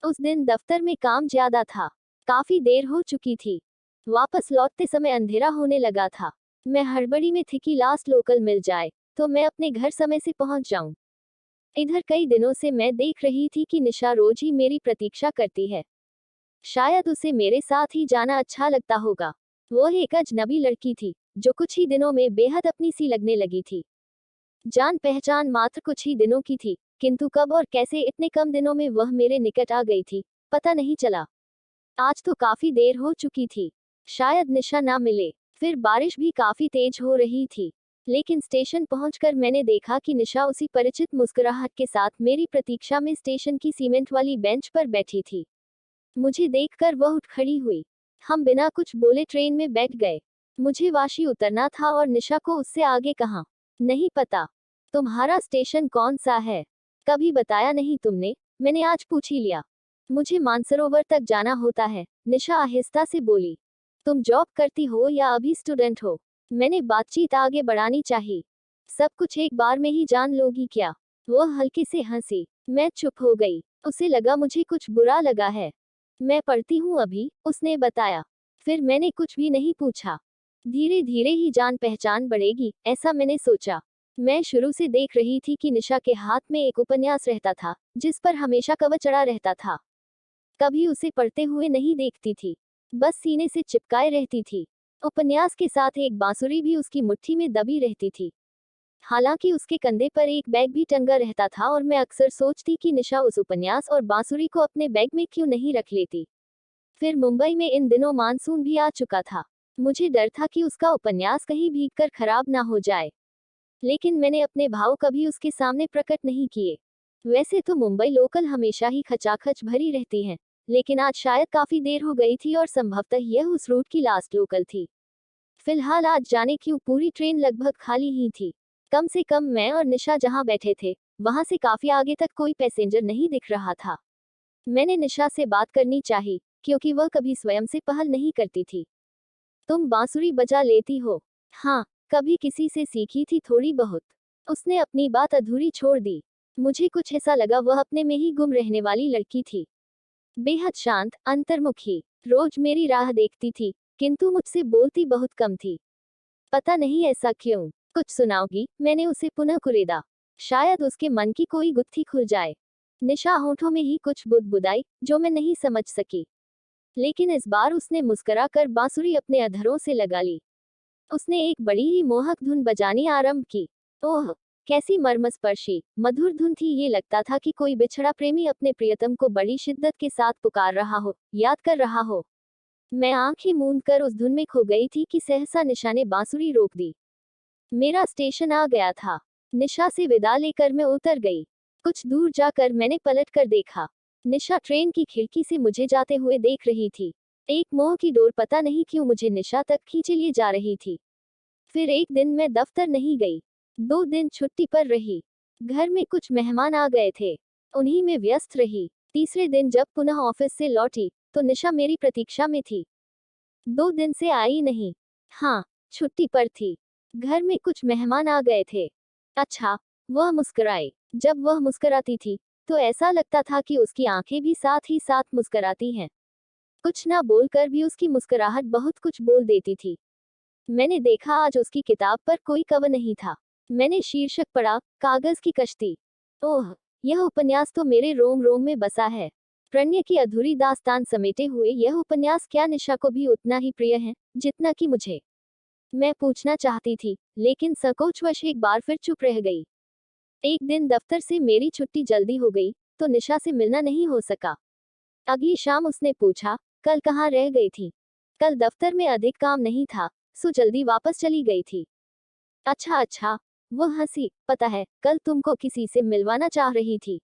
उस दिन दफ्तर में काम ज्यादा था। काफी देर हो चुकी थी। वापस लौटते समय अंधेरा होने लगा था। मैं हड़बड़ी में थी कि लास्ट लोकल मिल जाए तो मैं अपने घर समय से पहुंच जाऊं। इधर कई दिनों से मैं देख रही थी कि निशा रोज ही मेरी प्रतीक्षा करती है। शायद उसे मेरे साथ ही जाना अच्छा लगता होगा। वो एक अजनबी लड़की थी जो कुछ ही दिनों में बेहद अपनी सी लगने लगी थी। जान पहचान मात्र कुछ ही दिनों की थी, किंतु कब और कैसे इतने कम दिनों में वह मेरे निकट आ गई थी, पता नहीं चला। आज तो काफी देर हो चुकी थी। शायद निशा ना मिले। फिर बारिश भी काफी तेज हो रही थी। लेकिन स्टेशन पहुंचकर मैंने देखा कि निशा उसी परिचित मुस्कुराहट के साथ मेरी प्रतीक्षा में स्टेशन की सीमेंट वाली बेंच पर बैठी थी। मुझे देखकर वह उठ खड़ी हुई। हम बिना कुछ बोले ट्रेन में बैठ गए। मुझे वाशी उतरना था और निशा को उससे आगे कहाँ। नहीं पता। तुम्हारा स्टेशन कौन सा है? कभी बताया नहीं तुमने। मैंने आज पूछ ही लिया। मुझे मानसरोवर तक जाना होता है, निशा आहिस्ता से बोली। तुम जॉब करती हो या अभी स्टूडेंट हो? मैंने बातचीत आगे बढ़ानी चाहिए। सब कुछ एक बार में ही जान लोगी क्या? वह हल्के से हंसी। मैं चुप हो गई। उसे लगा मुझे कुछ बुरा लगा है। मैं पढ़ती हूँ अभी, उसने बताया। फिर मैंने कुछ भी नहीं पूछा। धीरे धीरे ही जान पहचान बढ़ेगी, ऐसा मैंने सोचा। मैं शुरू से देख रही थी कि निशा के हाथ में एक उपन्यास रहता था, जिस पर हमेशा कवर चढ़ा रहता था। कभी उसे पढ़ते हुए नहीं देखती थी, बस सीने से चिपकाए रहती थी। उपन्यास के साथ एक बांसुरी भी उसकी मुट्ठी में दबी रहती थी। हालांकि उसके कंधे पर एक बैग भी टंगा रहता था और मैं अक्सर सोचती कि निशा उस उपन्यास और बांसुरी को अपने बैग में क्यों नहीं रख लेती। फिर मुंबई में इन दिनों मानसून भी आ चुका था। मुझे डर था कि उसका उपन्यास कहीं भीगकर खराब ना हो जाए। लेकिन मैंने अपने भाव कभी उसके सामने प्रकट नहीं किए। वैसे तो मुंबई लोकल हमेशा ही खचाखच भरी रहती हैं, लेकिन आज शायद काफी देर हो गई थी और संभवतः यह उस रूट की लास्ट लोकल थी। फिलहाल आज जाने क्यों पूरी ट्रेन लगभग खाली ही थी। कम से कम मैं और निशा जहां बैठे थे, वहां से काफी आगे तक कोई पैसेंजर नहीं दिख रहा था। मैंने निशा से बात करनी चाहिए, क्योंकि वह कभी स्वयं से पहल नहीं करती थी। तुम बांसुरी बजा लेती हो? हाँ, कभी किसी से सीखी थी थोड़ी बहुत। उसने अपनी बात अधूरी छोड़ दी। मुझे कुछ ऐसा लगा वह अपने में ही गुम रहने वाली लड़की थी। बेहद शांत, अंतर्मुखी। रोज मेरी राह देखती थी, किंतु मुझसे बोलती बहुत कम थी। पता नहीं ऐसा क्यों। कुछ सुनाओगी? मैंने उसे पुनः कुरेदा। शायद उसके मन की कोई गुत्थी खुल जाए। निशा होठों में ही कुछ बुदबुदाई, जो मैं नहीं समझ सकी। लेकिन इस बार उसने मुस्कुरा कर बांसुरी अपने अधरों से लगा ली। उसने एक बड़ी ही मोहक धुन बजानी आरंभ की। ओह, कैसी मर्मस्पर्शी मधुर धुन थी। ये लगता था कि कोई बिछड़ा प्रेमी अपने प्रियतम को बड़ी शिद्दत के साथ पुकार रहा हो, याद कर रहा हो। मैं आंखें मूंद कर उस धुन में खो गई थी कि सहसा निशा ने बांसुरी रोक दी। मेरा स्टेशन आ गया था। निशा से विदा लेकर मैं उतर गई। कुछ दूर जाकर मैंने पलट कर देखा। निशा ट्रेन की खिड़की से मुझे जाते हुए देख रही थी। एक मोह की डोर पता नहीं क्यों मुझे निशा तक खींचे लिए जा रही थी। फिर एक दिन मैं दफ्तर नहीं गई। 2 दिन छुट्टी पर रही। घर में कुछ मेहमान आ गए थे, उन्हीं में व्यस्त रही। तीसरे दिन जब पुनः ऑफिस से लौटी, तो निशा मेरी प्रतीक्षा में थी। 2 दिन से आई नहीं। हाँ, छुट्टी पर थी। घर में कुछ मेहमान आ गए थे। अच्छा। वह मुस्कुराई। जब वह मुस्कुराती थी, तो ऐसा लगता था कि उसकी आंखें भी साथ ही साथ मुस्कुराती हैं। कुछ ना बोलकर भी उसकी मुस्कुराहट बहुत कुछ बोल देती थी। मैंने देखा आज उसकी किताब पर कोई कवर नहीं था। मैंने शीर्षक पढ़ा, कागज की कश्ती। ओह, यह उपन्यास तो मेरे रोम रोम में बसा है। प्रणय की अधूरी दास्तान समेटे हुए यह उपन्यास क्या निशा को भी उतना ही प्रिय है, जितना कि मुझे? मैं पूछना चाहती थी, लेकिन संकोचवश एक बार फिर चुप रह गई। एक दिन दफ्तर से मेरी छुट्टी जल्दी हो गई, तो निशा से मिलना नहीं हो सका। अगली शाम उसने पूछा, कल कहाँ रह गई थी? कल दफ्तर में अधिक काम नहीं था, सो जल्दी वापस चली गई थी। अच्छा अच्छा। वह हंसी। पता है, कल तुमको किसी से मिलवाना चाह रही थी।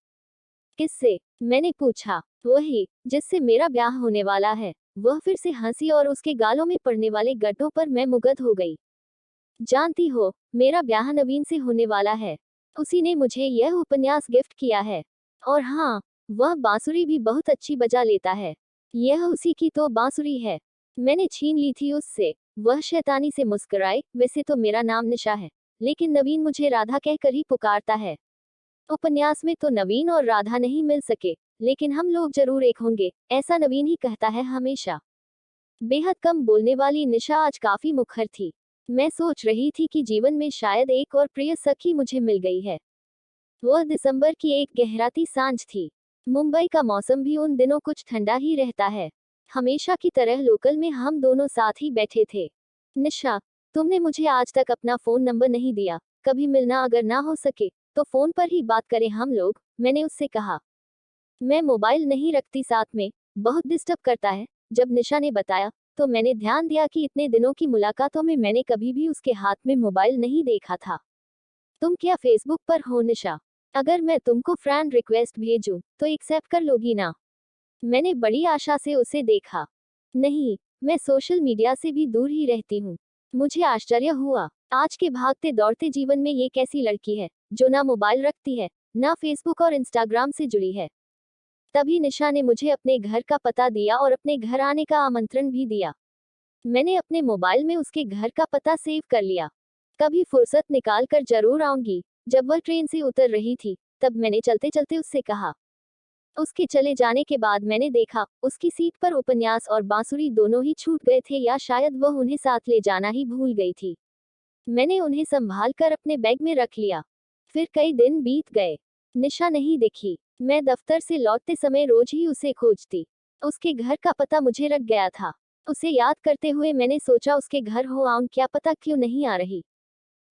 किससे? मैंने पूछा। वही, जिससे मेरा ब्याह होने वाला है। वह फिर से हंसी और उसके गालों में पड़ने वाले गड्ढों पर मैं मुग्ध हो गई। जानती हो, मेरा ब्याह नवीन से होने वाला है। उसी ने मुझे यह उपन्यास गिफ्ट किया है। और हाँ, वह बांसुरी भी बहुत अच्छी बजा लेता है। यह उसी की तो बांसुरी है। मैंने छीन ली थी उससे। वह शैतानी से मुस्कुराए, वैसे तो मेरा नाम निशा है, लेकिन नवीन मुझे राधा कहकर ही पुकारता है। उपन्यास में तो नवीन और राधा नहीं मिल सके, लेकिन हम लोग जरूर एक होंगे, ऐसा नवीन ही कहता है हमेशा। बेहद कम बोलने वाली निशा आज काफी मुखर थी। मैं सोच रही थी कि जीवन में शायद एक और प्रिय सखी मुझे मिल गई है। वह दिसंबर की एक गहराती सांझ थी। मुंबई का मौसम भी उन दिनों कुछ ठंडा ही रहता है। हमेशा की तरह लोकल में हम दोनों साथ ही बैठे थे। निशा, तुमने मुझे आज तक अपना फोन नंबर नहीं दिया, कभी मिलना अगर ना हो सके तो फोन पर ही बात करें हम लोग, मैंने उससे कहा। मैं मोबाइल नहीं रखती साथ में, बहुत डिस्टर्ब करता है। जब निशा ने बताया तो मैंने ध्यान दिया कि इतने दिनों की मुलाकातों में मैंने कभी भी उसके हाथ में मोबाइल नहीं देखा था। तुम क्या फेसबुक पर हो निशा? अगर मैं तुमको फ्रेंड रिक्वेस्ट भेजूं तो एक्सेप्ट कर लोगी ना? मैंने बड़ी आशा से उसे देखा। नहीं, मैं सोशल मीडिया से भी दूर ही रहती हूँ। मुझे आश्चर्य हुआ, आज के भागते दौड़ते जीवन में ये कैसी लड़की है जो ना मोबाइल रखती है, ना फेसबुक और इंस्टाग्राम से जुड़ी है। तभी निशा ने मुझे अपने घर का पता दिया और अपने घर आने का आमंत्रण भी दिया। मैंने अपने मोबाइल में उसके घर का पता सेव कर लिया। कभी फुर्सत निकाल कर जरूर आऊंगी। जब वह ट्रेन से उतर रही थी तब मैंने चलते चलते उससे कहा। उसके चले जाने के बाद मैंने देखा उसकी सीट पर उपन्यास और बांसुरी दोनों ही छूट गए थे, या शायद वह उन्हें साथ ले जाना ही भूल गई थी। मैंने उन्हें संभाल कर अपने बैग में रख लिया। फिर कई दिन बीत गए, निशा नहीं दिखी। मैं दफ्तर से लौटते समय रोज ही उसे खोजती। उसके घर का पता मुझे रख गया था। उसे याद करते हुए मैंने सोचा उसके घर हो आऊं, क्या पता क्यों नहीं आ रही।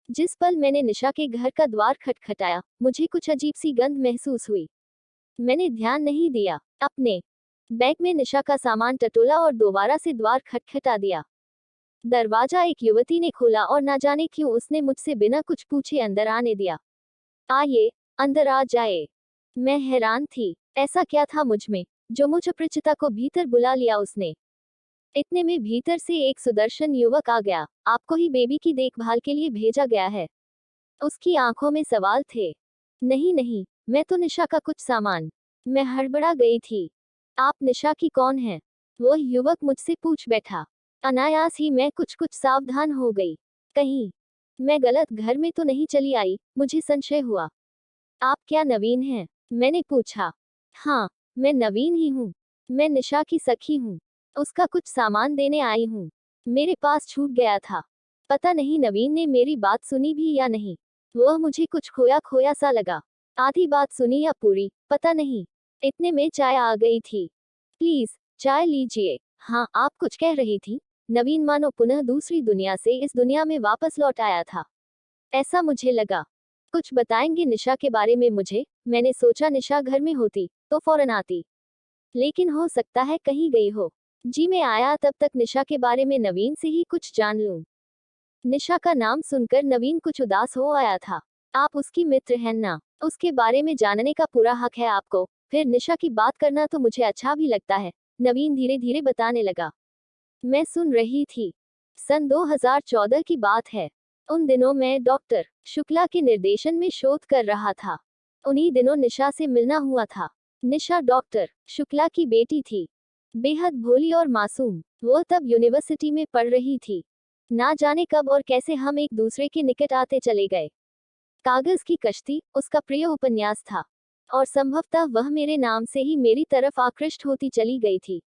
जिस पल मैंने निशा के घर का द्वार खटखटाया, मुझे कुछ अजीब सी गंध महसूस हुई। मैंने ध्यान नहीं दिया, अपने बैग में निशा का सामान टटोला और दोबारा से द्वार खटखटा दिया। दरवाजा एक युवती ने खोला और ना जाने क्यों उसने मुझसे बिना कुछ पूछे अंदर आने दिया। आइए, अंदर आ जाए। मैं हैरान थी, ऐसा क्या था मुझ में जो मुझ अपरिचिता को भीतर बुला लिया उसने। इतने में भीतर से एक सुदर्शन युवक आ गया। आपको ही बेबी की देखभाल के लिए भेजा गया है। उसकी आंखों में सवाल थे। नहीं नहीं, मैं तो निशा का कुछ सामान। मैं हड़बड़ा गई थी। आप निशा की कौन है? वह युवक मुझसे पूछ बैठा। अनायास ही मैं कुछ कुछ सावधान हो गई। कहीं मैं गलत घर में तो नहीं चली आई, मुझे संशय हुआ। आप क्या नवीन हैं? मैंने पूछा। हाँ, मैं नवीन ही हूँ। मैं निशा की सखी हूँ। उसका कुछ सामान देने आई हूँ। मेरे पास छूट गया था। पता नहीं नवीन ने मेरी बात सुनी भी या नहीं। वह मुझे कुछ खोया खोया सा लगा। आधी बात सुनी या पूरी, पता नहीं। इतने में चाय आ गई थी। प्लीज, चाय लीजिए। हाँ, आप कुछ कह रही थी। नवीन मानो पुनः दूसरी दुनिया से इस दुनिया में वापस लौट आया था, ऐसा मुझे लगा। कुछ बताएंगे निशा के बारे में मुझे? मैंने सोचा निशा घर में होती तो फौरन आती, लेकिन हो सकता है कहीं गई हो। जी मैं आया तब तक निशा के बारे में नवीन से ही कुछ जान लूं। निशा का नाम सुनकर नवीन कुछ उदास हो आया था। आप उसकी मित्र हैं ना? उसके बारे में जानने का पूरा हक है आपको। फिर निशा की बात करना तो मुझे अच्छा भी लगता है, नवीन धीरे धीरे बताने लगा। मैं सुन रही थी। सन 2014 की बात है। उन दिनों मैं डॉक्टर शुक्ला के निर्देशन में शोध कर रहा था। उन्हीं दिनों निशा से मिलना हुआ था। निशा डॉक्टर शुक्ला की बेटी थी। बेहद भोली और मासूम। वो तब यूनिवर्सिटी में पढ़ रही थी। ना जाने कब और कैसे हम एक दूसरे के निकट आते चले गए। कागज की कश्ती उसका प्रिय उपन्यास था, और संभवतः वह मेरे नाम से ही मेरी तरफ आकृष्ट होती चली गई थी।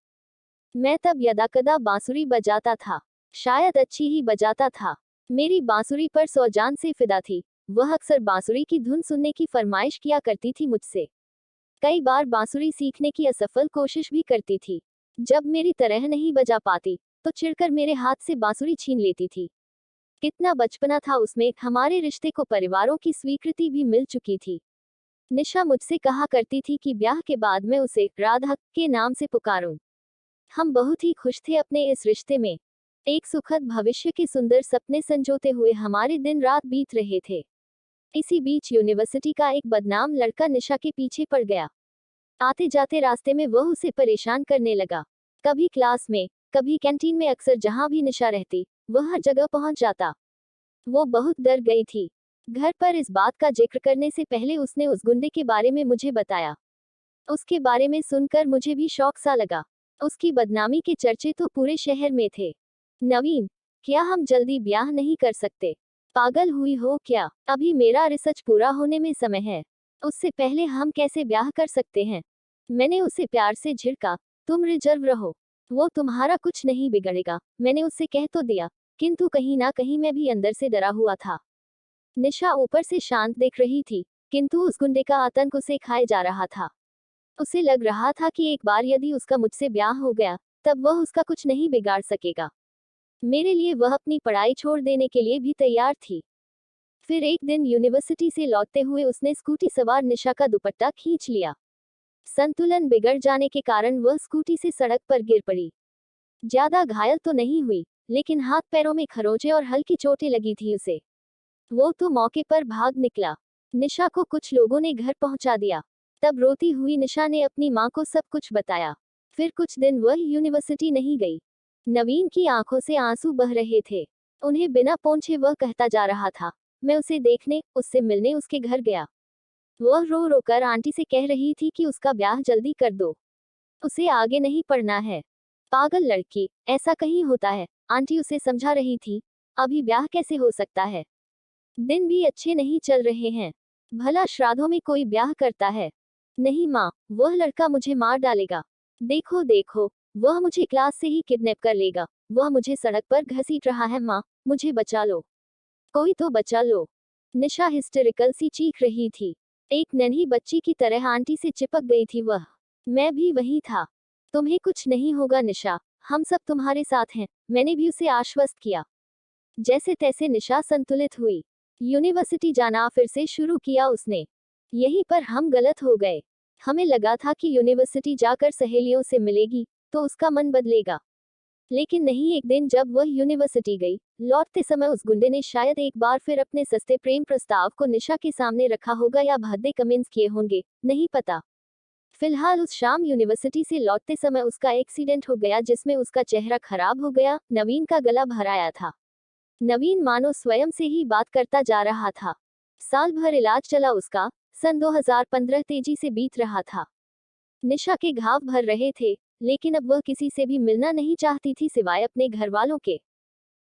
मैं तब यदाकदा बांसुरी बजाता था, शायद अच्छी ही बजाता था। मेरी बांसुरी पर सौ जान से फिदा थी। वह अक्सर बांसुरी की धुन सुनने की फरमाइश किया करती थी मुझसे। कई बार बांसुरी सीखने की असफल कोशिश भी करती थी। जब मेरी तरह नहीं बजा पाती तो चिढ़कर मेरे हाथ से बांसुरी छीन लेती थी। कितना बचपना था उसमें। हमारे रिश्ते को परिवारों की स्वीकृति भी मिल चुकी थी। निशा मुझसे कहा करती थी कि ब्याह के बाद मैं उसे राधा के नाम से पुकारूं। हम बहुत ही खुश थे अपने इस रिश्ते में। एक सुखद भविष्य के सुंदर सपने संजोते हुए हमारे दिन रात बीत रहे थे। इसी बीच यूनिवर्सिटी का एक बदनाम लड़का निशा के पीछे पड़ गया। आते जाते रास्ते में वह उसे परेशान करने लगा। कभी क्लास में, कभी कैंटीन में, अक्सर जहां भी निशा रहती वह हर जगह पहुंच जाता। वो बहुत डर गई थी। घर पर इस बात का जिक्र करने से पहले उसने उस गुंडे के बारे में मुझे बताया। उसके बारे में सुनकर मुझे भी शौक सा लगा। उसकी बदनामी के चर्चे तो पूरे शहर में थे। नवीन, क्या हम जल्दी ब्याह नहीं कर सकते? पागल हुई हो क्या? अभी मेरा रिसर्च पूरा होने में समय है। उससे पहले हम कैसे ब्याह कर सकते हैं? मैंने उसे प्यार से झिड़का, तुम रिजर्व रहो, वो तुम्हारा कुछ नहीं बिगड़ेगा, मैंने उससे कह तो दिया, किंतु कहीं ना कहीं मैं भी अंदर से डरा हुआ था। निशा ऊपर से शांत दिख रही थी, किंतु उस गुंडे का आतंक उसे खाए जा रहा था। उसे लग रहा था कि एक बार यदि उसका मुझसे ब्याह हो गया, तब वह उसका कुछ नहीं बिगाड़ सकेगा। मेरे लिए वह अपनी पढ़ाई छोड़ देने के लिए भी तैयार थी। फिर एक दिन यूनिवर्सिटी से लौटते हुए उसने स्कूटी सवार निशा का दुपट्टा खींच लिया। संतुलन बिगड़ जाने के कारण वह स्कूटी से सड़क पर गिर पड़ी। ज्यादा घायल तो नहीं हुई, लेकिन हाथ पैरों में खरोंचे और हल्की चोटें लगी थी उसे। वो तो मौके पर भाग निकला। निशा को कुछ लोगों ने घर पहुंचा दिया। तब रोती हुई निशा ने अपनी मां को सब कुछ बताया। फिर कुछ दिन वह यूनिवर्सिटी नहीं गई। नवीन की आंखों से आंसू बह रहे थे। उन्हें बिना पोंछे वह कहता जा रहा था, मैं उसे देखने, उससे मिलने उसके घर गया। वह रो रो कर आंटी से कह रही थी कि उसका ब्याह जल्दी कर दो, उसे आगे नहीं पढ़ना है। पागल लड़की, ऐसा कहीं होता है, आंटी उसे समझा रही थी। अभी ब्याह कैसे हो सकता है? दिन भी अच्छे नहीं चल रहे हैं। भला श्राद्धों में कोई ब्याह करता है? नहीं माँ, वह लड़का मुझे मार डालेगा। देखो देखो, वह मुझे क्लास से ही किडनैप कर लेगा। वह मुझे सड़क पर घसीट रहा है माँ, मुझे बचा लो। कोई तो बचा लो। निशा हिस्टेरिकल सी चीख रही थी। एक नन्ही बच्ची की तरह आंटी से चिपक गई थी वह। मैं भी वही था। तुम्हें कुछ नहीं होगा निशा, हम सब तुम्हारे साथ हैं, मैंने भी उसे आश्वस्त किया। जैसे तैसे निशा संतुलित हुई। यूनिवर्सिटी जाना फिर से शुरू किया उसने। यहीं पर हम गलत हो गए। हमें लगा था कि यूनिवर्सिटी जाकर सहेलियों से मिलेगी तो उसका मन बदलेगा। लेकिन नहीं, एक दिन जब वह यूनिवर्सिटी गई, लौटते समय उस गुंडे ने शायद एक बार फिर अपने सस्ते प्रेम प्रस्ताव को निशा के सामने रखा होगा या भद्दे कमेंट्स किए होंगे, नहीं पता। फिलहाल उस शाम यूनिवर्सिटी से लौटते समय उसका एक्सीडेंट हो गया जिसमें उसका चेहरा खराब हो गया, नवीन का गला भर आया था। नवीन मानो स्वयं से ही बात करता जा रहा था। साल भर इलाज चला उसका, सन 2015 तेजी से बीत रहा था। निशा के घाव भर रहे थे, लेकिन अब वह किसी से भी मिलना नहीं चाहती थी सिवाय अपने घर वालों के।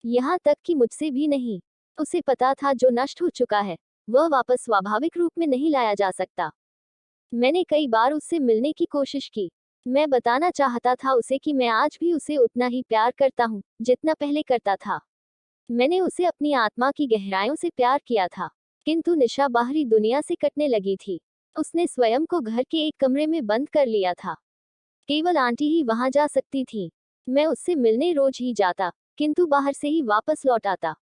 यहाँ तक कि मुझसे भी नहीं। उसे पता था जो नष्ट हो चुका है, वह वापस स्वाभाविक रूप में नहीं लाया जा सकता। मैंने कई बार उससे मिलने की कोशिश की। मैं बताना चाहता था उसे कि मैं आज भी उसे उतना ही प्यार करता हूँ जितना पहले करता था। मैंने उसे अपनी आत्मा की गहराइयों से प्यार किया था। किंतु निशा बाहरी दुनिया से कटने लगी थी। उसने स्वयं को घर के एक कमरे में बंद कर लिया था। केवल आंटी ही वहां जा सकती थी। मैं उससे मिलने रोज ही जाता, किंतु बाहर से ही वापस लौट आता।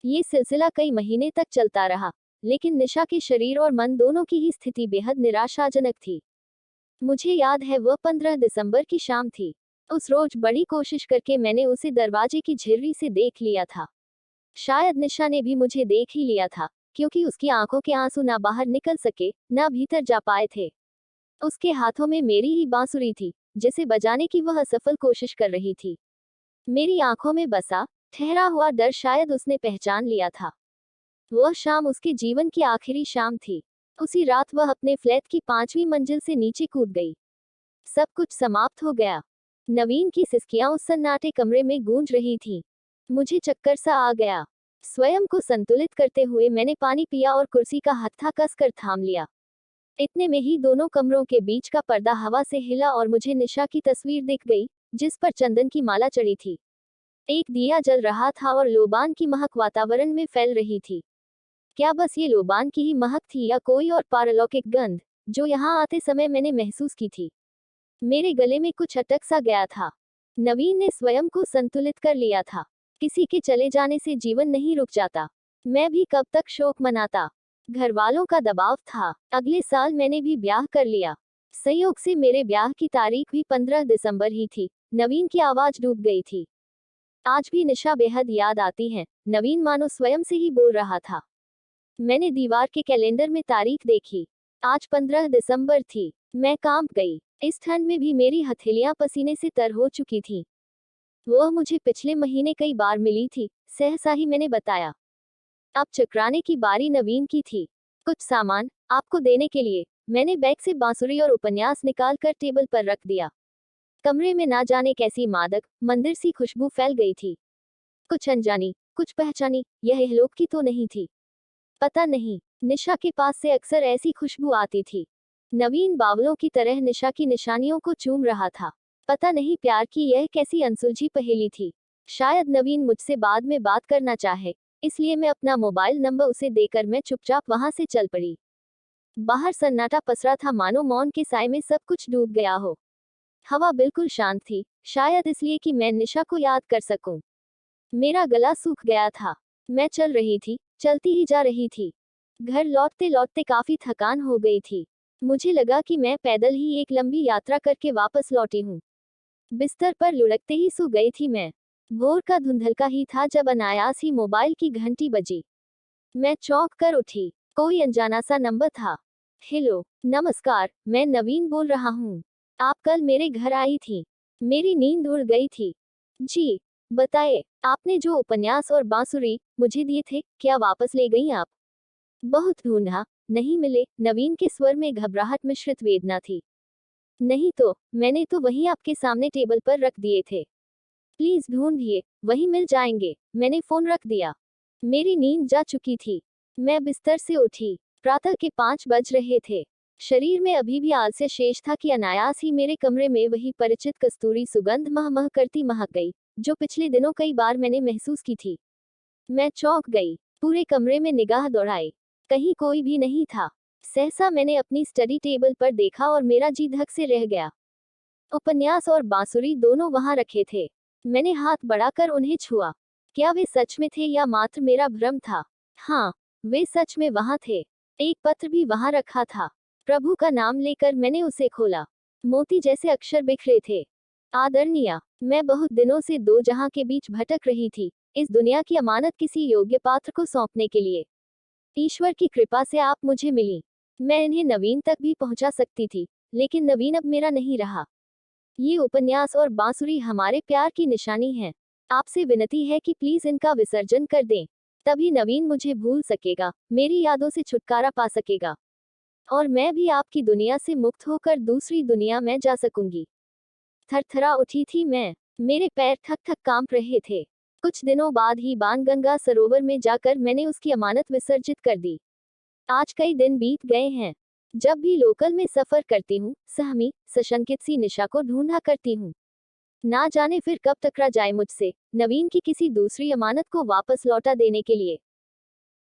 ये सिलसिला कई महीने तक चलता रहा, लेकिन निशा के शरीर और मन दोनों की ही स्थिति बेहद निराशाजनक थी। मुझे याद है वह 15 दिसंबर की शाम थी। उस रोज बड़ी कोशिश करके मैंने उसे दरवाजे की झिर्री से देख लिया था। शायद निशा ने भी मुझे देख ही लिया था, क्योंकि उसकी आंखों के आंसू ना बाहर निकल सके, ना भीतर जा पाए थे। उसके हाथों में मेरी ही बांसुरी थी, जिसे बजाने की वह असफल कोशिश कर रही थी। मेरी आंखों में बसा ठहरा हुआ डर शायद उसने पहचान लिया था। वह शाम उसके जीवन की आखिरी शाम थी। उसी रात वह अपने फ्लैट की 5वीं मंजिल से नीचे कूद गई। सब कुछ समाप्त हो गया। नवीन की सिसकियां उस सन्नाटे कमरे में गूंज रही थीं। मुझे चक्कर सा आ गया। स्वयं को संतुलित करते हुए मैंने पानी पिया और कुर्सी का हत्था कसकर थाम लिया। इतने में ही दोनों कमरों के बीच का पर्दा हवा से हिला और मुझे निशा की तस्वीर दिख गई, जिस पर चंदन की माला चढ़ी थी। एक दिया जल रहा था और लोबान की महक वातावरण में फैल रही थी। क्या बस ये लोबान की ही महक थी या कोई और पारलौकिक गंध, जो यहाँ आते समय मैंने महसूस की थी? मेरे गले में कुछ अटक सा गया था। नवीन ने स्वयं को संतुलित कर लिया था। किसी के चले जाने से जीवन नहीं रुक जाता। मैं भी कब तक शोक मनाता। घर वालों का दबाव था। अगले साल मैंने भी ब्याह कर लिया। संयोग से मेरे ब्याह की तारीख भी 15 दिसंबर ही थी। नवीन की आवाज डूब गई थी। आज भी निशा बेहद याद आती है। नवीन मानो स्वयं से ही बोल रहा था। मैंने दीवार के कैलेंडर में तारीख देखी। आज 15 दिसंबर थी। मैं कांप गई। इस ठंड में भी मेरी हथेलियां पसीने से तर हो चुकी थीं। वह मुझे पिछले महीने कई बार मिली थी, सहसा ही मैंने बताया। अब चकराने की बारी नवीन की थी। कुछ सामान आपको देने के लिए। मैंने बैग से बांसुरी और उपन्यास निकालकर टेबल पर रख दिया। कमरे में ना जाने कैसी मादक मंदिर सी खुशबू फैल गई थी। कुछ अनजानी, कुछ पहचानी, यह इहलोक की तो नहीं थी। पता नहीं, निशा के पास से अक्सर ऐसी खुशबू आती थी। नवीन बावलों की तरह निशा की निशानियों को चूम रहा था। पता नहीं प्यार की यह कैसी अनसुलझी पहेली थी। शायद नवीन मुझसे बाद में बात करना चाहे, इसलिए मैं अपना मोबाइल नंबर उसे देकर मैं चुपचाप वहां से चल पड़ी। बाहर सन्नाटा पसरा था, मानो मौन के साए में सब कुछ डूब गया हो। हवा बिल्कुल शांत थी, शायद इसलिए कि मैं निशा को याद कर सकूं। मेरा गला सूख गया था। मैं चल रही थी, चलती ही जा रही थी। घर लौटते लौटते काफी थकान हो गई थी। मुझे लगा कि मैं पैदल ही एक लंबी यात्रा करके वापस लौटी हूँ। बिस्तर पर लुढ़कते ही सो गई थी मैं। भोर का धुंधलका ही था जब अनायास ही मोबाइल की घंटी बजी। मैं चौंक कर उठी। कोई अनजाना सा नंबर था। हेलो, नमस्कार, मैं नवीन बोल रहा हूँ। आप कल मेरे घर आई थी। मेरी नींद उड़ गई थी। जी, बताए, आपने जो उपन्यास और बांसुरी मुझे दिए थे, क्या वापस ले गई आप? बहुत ढूंढा, नहीं मिले। नवीन के स्वर में घबराहट मिश्रित वेदना थी। नहीं तो, मैंने तो वहीं आपके सामने टेबल पर रख दिए थे। प्लीज ढूंढिए, वहीं मिल जाएंगे। मैंने फोन रख दिया। मेरी नींद जा चुकी थी। मैं बिस्तर से उठी। प्रातः के 5 बज रहे थे। शरीर में अभी भी आलस्य शेष था कि अनायास ही मेरे कमरे में वही परिचित कस्तूरी सुगंध मह मह करती महक गई, जो पिछले दिनों कई बार मैंने महसूस की थी। मैं चौंक गई। पूरे कमरे में निगाह दौड़ाई। कहीं कोई भी नहीं था। सहसा मैंने अपनी स्टडी टेबल पर देखा और मेरा जी धक से रह गया। उपन्यास और बांसुरी दोनों वहां रखे थे। मैंने हाथ बढ़ाकर उन्हें छुआ। क्या वे सच में थे या मात्र मेरा भ्रम था? हाँ, वे सच में वहां थे। एक पत्र भी वहां रखा था। प्रभु का नाम लेकर मैंने उसे खोला। मोती जैसे अक्षर बिखरे थे। आदरणीय, मैं बहुत दिनों से दो जहां के बीच भटक रही थी, इस दुनिया की अमानत किसी योग्य पात्र को सौंपने के लिए। ईश्वर की कृपा से आप मुझे मिली। मैं इन्हें नवीन तक भी पहुंचा सकती थी, लेकिन नवीन अब मेरा नहीं रहा। ये उपन्यास और बांसुरी हमारे प्यार की निशानी है। आपसे विनती है कि प्लीज इनका विसर्जन कर दें। तभी नवीन मुझे भूल सकेगा, मेरी यादों से छुटकारा पा सकेगा, और मैं भी आपकी दुनिया से मुक्त होकर दूसरी दुनिया में जा सकूंगी। थरथरा उठी थी मैं। मेरे पैर थक थक कांप रहे थे। कुछ दिनों बाद ही बाणगंगा सरोवर में जाकर मैंने उसकी अमानत विसर्जित कर दी। आज कई दिन बीत गए हैं। जब भी लोकल में सफर करती हूँ, सहमी सशंकित सी निशा को ढूंढा करती हूँ। ना जाने फिर कब टकरा जाए मुझसे, नवीन की किसी दूसरी अमानत को वापस लौटा देने के लिए।